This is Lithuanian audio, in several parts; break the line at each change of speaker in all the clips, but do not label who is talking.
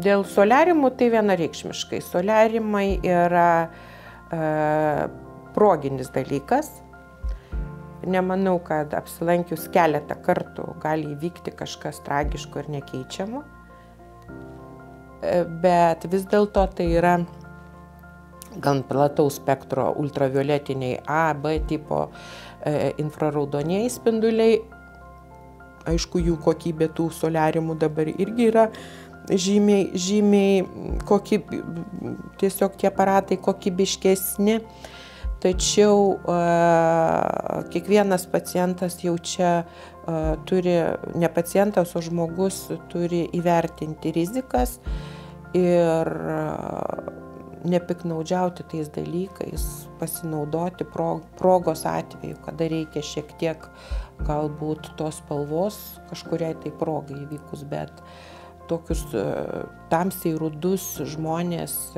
Dėl soliariumų tai vienareikšmiškai. Soliariumai yra proginis dalykas. Nemanau, kad apsilankius keletą kartų gali įvykti kažkas tragiško ir nekeičiamo. Bet vis dėlto tai yra gan plataus spektro ultravioletiniai A, B tipo infraraudonieji spinduliai. Aišku, jų kokybė tų soliariumų dabar irgi yra žymiai tiesiog tie aparatai kokybiškesni. Tačiau kiekvienas pacientas jau čia turi, ne pacientas, o žmogus turi įvertinti rizikas ir nepiknaudžiauti tais dalykais, pasinaudoti progos atveju, kada reikia šiek tiek galbūt tos spalvos kažkuriai tai progai įvykus, bet tokius tamsiai rudus žmonės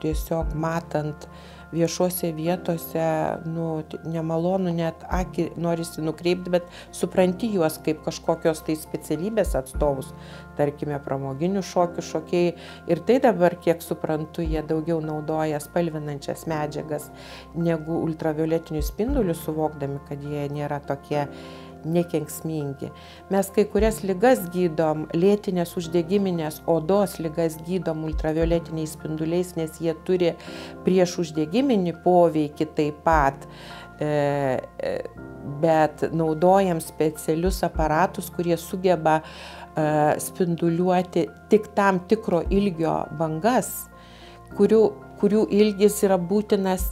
tiesiog matant viešuose vietose, nemalonu net akį norisi nukreipti, bet supranti juos kaip kažkokios tai specialybės atstovus, tarkime, pramoginių šokių šokėjai. Ir tai dabar, kiek suprantu, jie daugiau naudoja spalvinančias medžiagas negu ultravioletinius spindulius, suvokdami, kad jie nėra tokie nekenksmingi. Mes kai kurias ligas gydom, lėtinės uždegiminės odos ligas gydom ultravioletiniais spinduliais, nes jie turi prieš uždegiminį poveikį taip pat, bet naudojam specialius aparatus, kurie sugeba spinduliuoti tik tam tikro ilgio bangas, kurių ilgis yra būtinas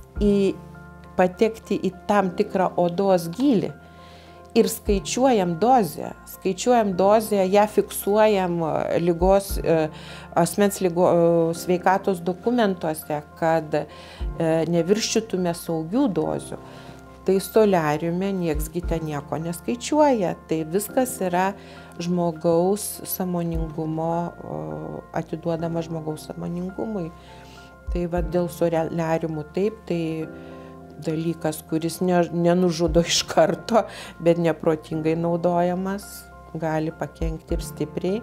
patekti į tam tikrą odos gylį. Ir skaičiuojam dozę, ją fiksuojam asmens sveikatos dokumentuose, kad neviršytume saugių dozių. Tai soliariume nieksgi ten nieko neskaičiuoja. Tai viskas yra žmogaus sąmoningumo, atiduodama žmogaus sąmoningumui. Tai va dėl soliariumų taip, tai dalykas, kuris nenužudo iš karto, bet neprotingai naudojamas, gali pakenkti ir stipriai.